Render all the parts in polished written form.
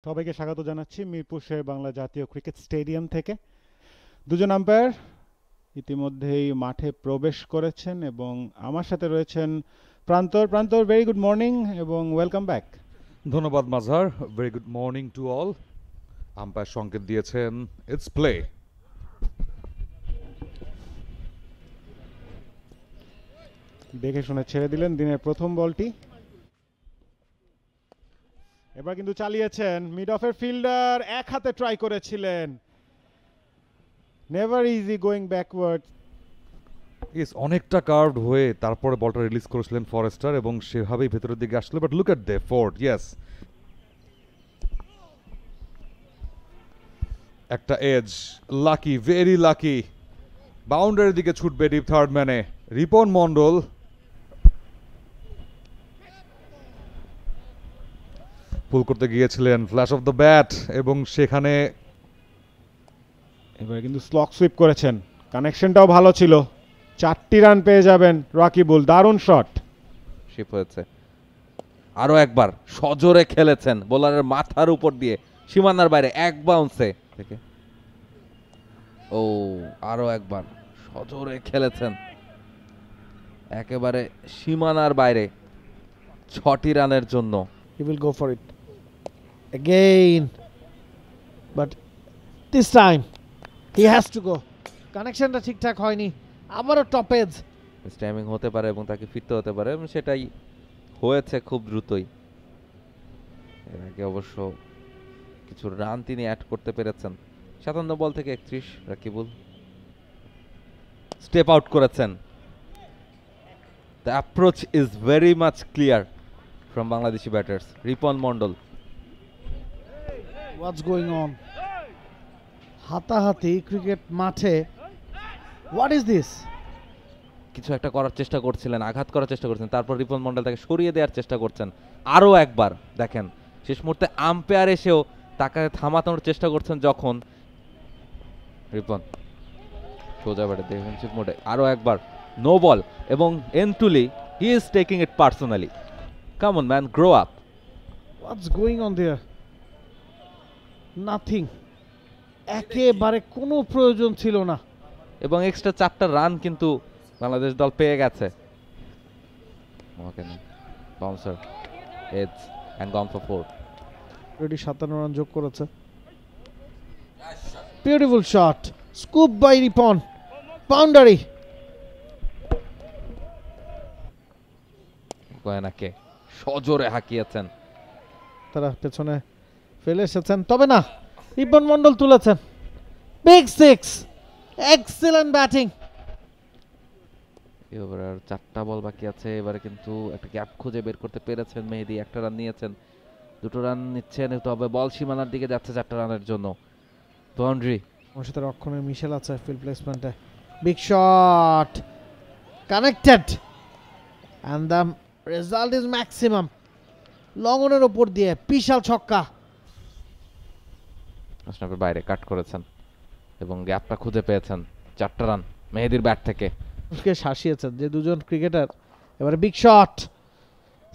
সবাইকে স্বাগত জানাচ্ছি মিরপুর শের বাংলা জাতীয় ক্রিকেট স্টেডিয়াম থেকে। দুজন আম্পায়ার ইতিমধ্যেই মাঠে প্রবেশ করেছেন এবং আমার সাথে রয়েছেন Prantar. Prantar, very good morning এবং ওয়েলকাম ব্যাক। ধন্যবাদ Mazhar, very good morning to all. Umpire সংকেত দিয়েছেন ইটস প্লে। দেখে শুনে ছেড়ে দিলেন দিনের প্রথম বলটি। এবার কিন্তু চালিয়েছেন মিড অফের ফিল্ডার, এক হাতে ট্রাই করেছিলেন। Never easy going backward. ইস, অনেকটা কার্ভড হয়ে তারপরে বলটা রিলিজ করেছিলেন ফরেস্টার এবং সেভাবেই ভেতরের দিকে আসলো, but look at the fort. Yes, একটা এজ, লাকি, ভেরি লাকি। বাউন্ডারির দিকে ছুটবে ডিপ থার্ড ম্যানে রিপন মন্ডল। পুল করতে গিয়েছিলেন ফ্ল্যাশ অফ দ্য ব্যাট এবং সেখানে এবারে কিন্তু স্লক সুইপ করেছেন, কানেকশনটাও ভালো ছিল। 4টি রান পেয়ে যাবেন রাকিবুল। দারুণ শট শিপ হয়েছে। আরো একবার সজোরে খেলেছেন বোলারের মাথার উপর দিয়ে, সীমানার বাইরে এক বাউন্সে থেকে। ও, আরো একবার সজোরে খেলেছেন, একেবারে সীমানার বাইরে 6টি রানের জন্য। He will go for it again, but this time he has to go. কানেকশনটা ঠিকঠাক হয়নি, আবারও টপ এজ। স্ট্যামিং হতে পারে এবং তাকে ফিরতে হতে পারে এবং সেটাই হয়েছে খুব দ্রুতই। এর আগে অবশ্য কিছু রান তিনি অ্যাড করতে পেরেছেন। 57 বল থেকে 31 রাকিবুল স্টেপ আউট করেছেন। The approach is very much clear from Bangladeshi batters. Ripon Mondal, What's going on? হাতাহাতি ক্রিকেট মাঠে, হোয়াট ইজ দিস? কিছু একটা করার চেষ্টা করছিলেন, আঘাত করার চেষ্টা করছেন, তারপর রিপন মন্ডল তাকে সরিয়ে দেওয়ার চেষ্টা করছেন। আরও একবার দেখেন, শেষ মুহূর্তে আম্পায়ার এসেও তাকে থামানোর চেষ্টা করছেন যখন রিপন সোজা ব্যাটে ডিফেন্সিভ মোডে। আরও একবার নো বল এবং এন্টুলি he is taking it personally. Come on man, grow up. What's going on there? Nothing, একেবারে কোনো প্রয়োজন ছিল না। এবং এক্সট্রা 4টা রান কিন্তু বাংলাদেশ দল পেয়ে গেছে। Bouncer edge and gone for 4। Already 57 run যোগ করেছে। Beautiful shot, scoop by Ripon, boundary. গয়নাকে সজোরে হাঁকিয়েছেন। তারা পেছনে ফেলে এসেছেন, তবে না, রিপন মন্ডল তুলেছেন। Big six, excellent batting. এবার আর 4টা বল বাকি আছে। এবারে কিন্তু একটা গ্যাপ খুঁজে বের করতে পেরেছেন মেহেদী। 1টা রান নিয়েছেন, 2টো রান নিচ্ছেন, তবে বল সীমানার দিকে যাচ্ছে 4টা রানের জন্য। বাউন্ডারি। ওর সাথে রক্ষণের মিশেল আছে ফিল্ড প্লেসমেন্টে। Big shot, connected, and the result is maximum. লঙ্গনের ওপর দিয়ে বিশাল ছক্কা। স্নাপের বাইরে কাট করেছেন এবং গ্যাপটা খুঁজে পেয়েছেন। 4টা রান মেহেদীর ব্যাট থেকে। শাসিয়েছেন যে দুজন ক্রিকেটার। এবারে big shot,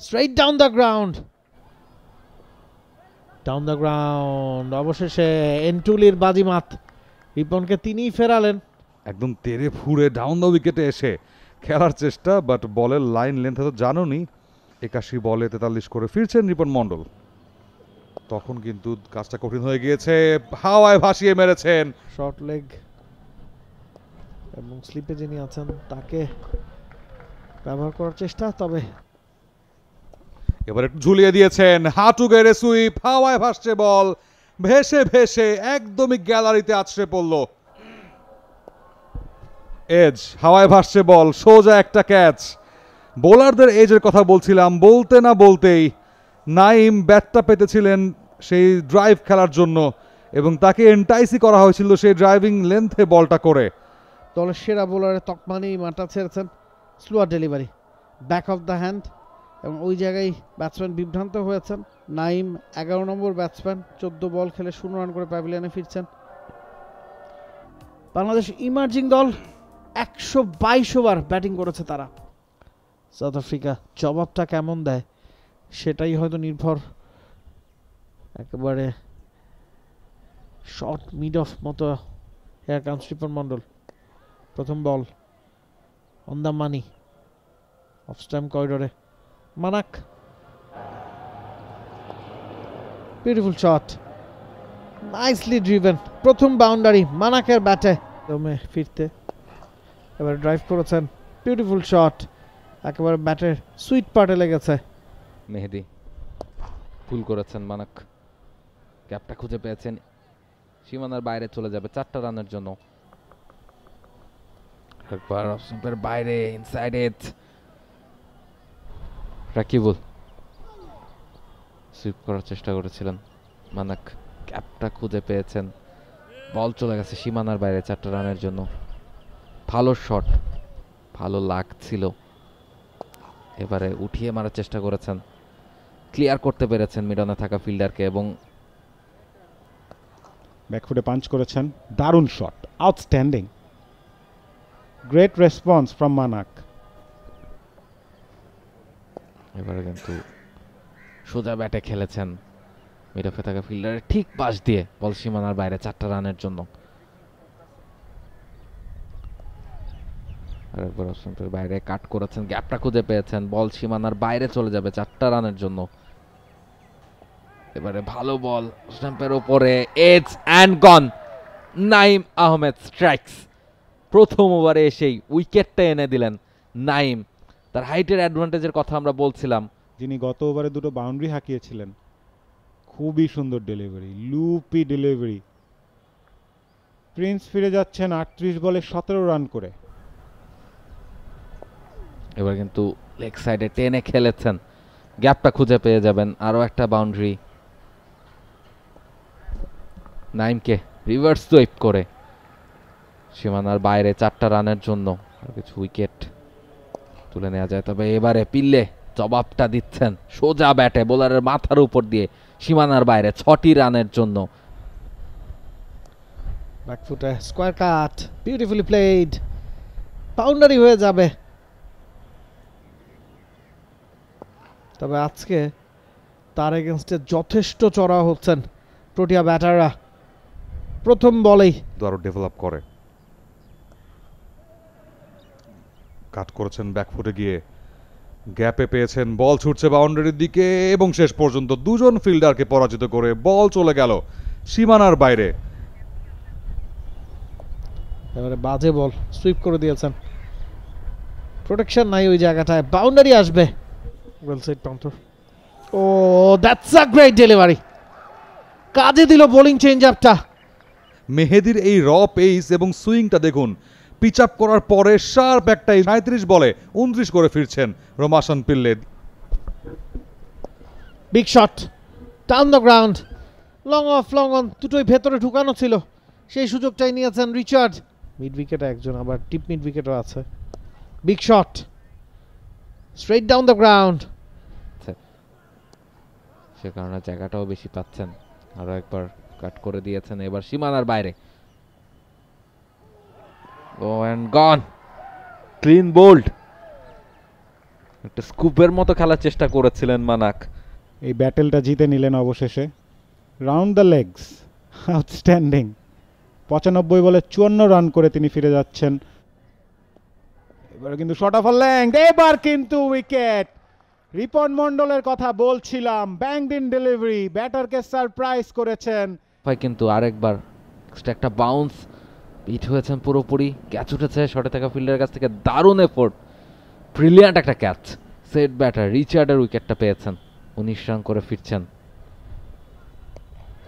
straight down the ground, down the ground. অবশেষে এন্টুলির বাজিমাত, রিপনকে তিনিই ফেরালেন। একদম তেড়ে ফুড়ে ডাউন দ্য উইকেটে এসে খেলার চেষ্টা, বাট বলের লাইন লেন্থ তো জানোনি। 81 বলে 43 করে ফিরছেন রিপন মন্ডল। তখন কিন্তু কাজটা কঠিন হয়ে গিয়েছে, হাওয়ায় ভাসিয়ে মেরেছেন। শর্ট লেগ এবং স্লিপে যিনি আছেন তাকে ব্যবহার করার চেষ্টা, তবে এবার একটু ঝুলিয়ে দিয়েছেন, হাঁটু গেড়ে সুইপ, হাওয়ায় ভাসছে বল, ভেসে ভেসে একদমই গ্যালারিতে আছড়ে পড়ল। এজ, হাওয়ায় ভাসছে বল, সোজা একটা ক্যাচ। বোলারদের এজের কথা বলছিলাম, বলতে না বলতেই নাইম ব্যাটটা পেতেছিলেন সেই ড্রাইভ খেলার জন্য এবং তাকে এন্টাইসি করা হয়েছিল সেই ড্রাইভিং লেন্থে বলটা করে। দলের সেরা বোলারের তকমা নিয়ে মাঠটা ছেড়েছেন। Slower delivery, back of the hand, এবং ওই জায়গায় ব্যাটসম্যান বিভ্রান্ত হয়েছেন। নাইম 11 নম্বর ব্যাটসম্যান, 14 বল খেলে 0 রান করে প্যাভিলিয়নে ফিরছেন। বাংলাদেশ ইমার্জিং দল 122 ওভার ব্যাটিং করেছে তারা। সাউথ আফ্রিকা জবাবটা কেমন দেয় সেটাই হয়তো নির্ভর একেবারে শর্ট মিড অফ মতো হেয়ার কামস রিপন মন্ডল। প্রথম ball on the money, off stump করিডোরে Manak, beautiful shot, nicely driven, প্রথম বাউন্ডারি মানাকের ব্যাটে। দমে ফিরতে এবার ড্রাইভ করেছেন, বিউটিফুল শট, একেবারে ব্যাটের সুইট পার্টে লেগেছে। মেহেদি ভুল করেছেন, মানাক গ্যাপটা খুঁজে পেয়েছেন, সীমানার বাইরে চলে যাবে 4টা রানের জন্য। একবার অফ স্টাম্পের বাইরে ইনসাইড এজ, রাকিবুল সুইপ করার চেষ্টা করেছিলেন, মানাক গ্যাপটা খুঁজে পেয়েছেন, বল চলে গেছে সীমানার বাইরে 4টা রানের জন্য। ভালো শট, ভালো লাগছিল, এবারে উঠিয়ে মারার চেষ্টা করেছেন, ক্লিয়ার করতে পেরেছেন মিডনে থাকা ফিল্ডারকে এবং ব্যাকফুটে পাঞ্চ করেছেন, দারুণ shot, outstanding, great response from Manak. এবারে কিন্তু সোজা ব্যাটে খেলেছেন, মিড অফে থাকা ফিল্ডারের ঠিক পাশ দিয়ে, বল সীমানার বাইরে 4টা রানের জন্য। আরেকবার অফ স্টাম্পের বাইরে কাট করেছেন, গ্যাপটা খুঁজে পেয়েছেন, বল সীমানার বাইরে চলে যাবে 4টা রানের জন্য। এবারে ভালো বল স্টাম্পের উপরে, edge and gone, Naim Ahmed strikes. প্রথম ওভারে এসেই উইকেটটা এনে দিলেন নাইম। তার হাইটের অ্যাডভান্টেজের কথা আমরা বলছিলাম, যিনি গত ওভারে 2টো বাউন্ডারি হাঁকিয়েছিলেন। খুবই সুন্দর ডেলিভারি, লুপি ডেলিভারি। প্রিন্স ফিরে যাচ্ছেন 38 বলে 17 রান করে। এবার কিন্তু লেগ সাইডে টেনে খেলেছেন, গ্যাপটা খুঁজে পেয়ে যাবেন, আরো একটা বাউন্ডারি। নাইমকে রিভার্স সুইপ করে সীমানার বাইরে 4টা রানের জন্য আর কিছু উইকেট তুলে নেওয়া যায়। তবে এবারে পিল্লে জবাবটা দিচ্ছেন সোজা ব্যাটে, বোলারের মাথার উপর দিয়ে, সীমানার বাইরে 6টি রানের জন্য। ব্যাকফুটে square cut, beautifully played, boundary হয়ে যাবে। তবে আজকে তার এগেনস্টে যথেষ্ট চড়া হচ্ছেন প্রোটিয়া ব্যাটাররা, প্রথম বলেই আরো ডেভেলপ করে। কাট করেছেন ব্যাকফুটে গিয়ে, গ্যাপে পেয়েছেন, বল ছুটছে বাউন্ডারির দিকে এবং শেষ পর্যন্ত দুজন ফিল্ডারকে পরাজিত করে বল চলে গেল সীমানার বাইরে। এবারে বাজে বল সুইপ করে দিয়েছেন, প্রোটেকশন নাই ওই জায়গাটায়, বাউন্ডারি আসবে। Well said Panthar. Oh that's a great delivery, কাজে দিল বোলিং চেঞ্জ আপটা। মেহেদির এই র পেস এবং সুইংটা দেখুন, পিচ আপ করার পরে শার্প একটা 37 বলে 29 করে ফিরছেন Romashan Pillai. Big shot, turn the ground, long off long on, দুটোই ভেতরে ঢুকানো ছিল, সেই সুযোগটাই নিয়েছেন রিচার্ড। মিড উইকেটে একজন, আবার টিপ মিড উইকেটও আছে। Big shot, straight down the ground. সে কারণে জায়গাটাও বেশি পাচ্ছেন, আরো একবার কাট করে দিয়েছেন, এবার সীমানার বাইরে, ও এন্ড গন, ক্লিন বোল্ড। একটা স্কুপের মতো খেলার চেষ্টা করেছিলেন মানাক, এই ব্যাটেলটা জিতে নিলেন অবশেষে। Round the legs, outstanding. 95 বলে 54 রান করে তিনি ফিরে যাচ্ছেন। এবারে কিন্তু শট অফ লেংথ, এবার কিন্তু উইকেট। রিপন মন্ডলের কথা বলছিলাম, ব্যাংড ইন ডেলিভারি, ব্যাটারকে সারপ্রাইজ করেছেন। হয় কিন্তু আরেকবার এক্সট্রা একটা বাউন্স, হিট হয়েছেন পুরোপুরি, ক্যাচ উঠেছে শটে থাকা ফিল্ডারের কাছ থেকে, দারুণ এফোর্ট, ব্রিলিয়ান্ট একটা ক্যাচ। সেট ব্যাটার রিচার্ডের উইকেটটা পেয়েছেন, 19 রান করে ফিরছেন।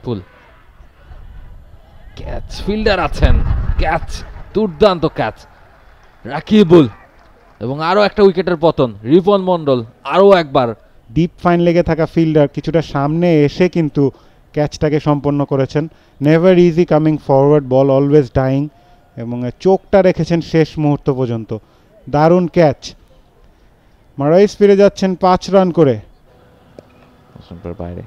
ফুল ক্যাচ, ফিল্ডার আছেন, ক্যাচ, দুর্দান্ত ক্যাচ, রাকিবুল, এবং আরো একটা উইকেটের পতন, রিপন মন্ডল আরো একবার। ডিপ ফাইন লেগে থাকা ফিল্ডার কিছুটা সামনে এসে কিন্তু ক্যাচটাকে সম্পন্ন করেছেন। নেভার ইজি কামিং ফরওয়ার্ড, বল অলওয়েজ ডাইং, এবং চোখটা রেখেছেন শেষ মুহূর্ত পর্যন্ত। দারুণ ক্যাচ। মারাইস ফিরে যাচ্ছেন 5 রান করে। বাইরে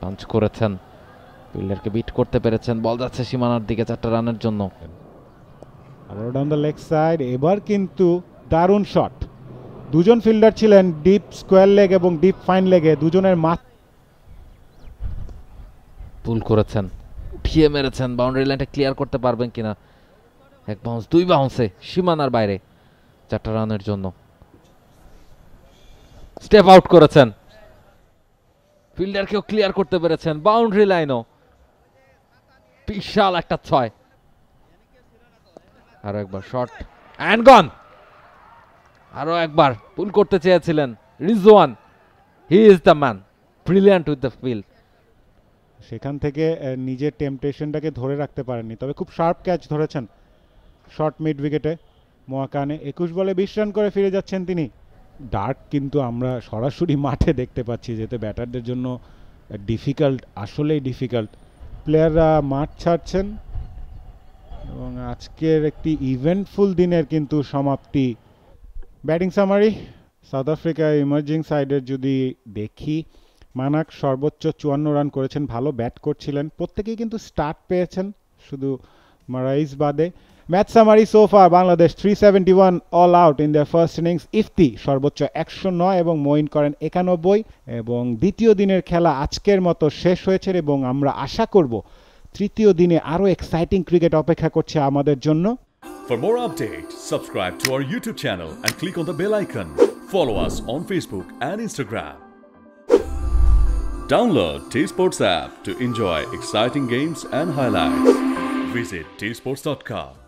পাঞ্চ করেছেন, ফিল্ডারকে বিট করতে পেরেছেন, বল যাচ্ছে সীমানার দিকে 4টা রানের জন্য। আবার ডাউন দ্য লেগ সাইড, এবার কিন্তু দারুণ শট। দুজন ফিল্ডার ছিলেন ডিপ স্কোয়ার লেগ এবং ডিপ ফাইন লেগে, দুজনের পুল করেছেন, উঠিয়ে মেরেছেন, বাউন্ডারি লাইনটা ক্লিয়ার করতে পারবেন কিনা। এক বাউন্স, দুই বাউন্সে সীমানার বাইরে, 4টা রানের জন্য। স্টেপ আউট করেছেন, ফিল্ডারকেও ক্লিয়ার করতে পেরেছেন, বাউন্ডারি লাইনও। বিশাল একটা 6। আরো একবার শট এন্ড গন। আরো একবার পুল করতে চেয়েছিলেন Rizwan. He is the man, brilliant with the field. সেখান থেকে নিজের টেম্পটেশনটাকে ধরে রাখতে পারেননি, তবে খুব শার্প ক্যাচ ধরেছেন শর্ট মিড উইকেটে। মোয়াকানে 21 বলে 20 রান করে ফিরে যাচ্ছেন তিনি। ডার্ক কিন্তু আমরা সরাসরি মাঠে দেখতে পাচ্ছি, যেতে ব্যাটারদের জন্য ডিফিকাল্ট, আসলেই ডিফিকাল্ট। প্লেয়াররা মাঠ ছাড়ছেন এবং আজকের একটি ইভেন্টফুল দিনের কিন্তু সমাপ্তি। Batting summary, south Africa emerging সাইডের যদি দেখি, মানাক সর্বোচ্চ 54 রান করেছেন, ভালো ব্যাট করছিলেন, প্রত্যেকেই কিন্তু স্টার্ট পেয়েছেন, শুধু মারাইজ বাদে। ম্যাচ সামারি সোফার Bangladesh 371 all out in the first innings. Ifti সর্বোচ্চ 109 এবং মঈন করেন 91। এবং দ্বিতীয় দিনের খেলা আজকের মতো শেষ হয়েছে এবং আমরা আশা করব তৃতীয় দিনে আরও এক্সাইটিং ক্রিকেট অপেক্ষা করছে আমাদের জন্য। For more updates, subscribe to our YouTube channel and click on the bell icon. Follow us on Facebook and Instagram. Download T-Sports app to enjoy exciting games and highlights. Visit tsports.com.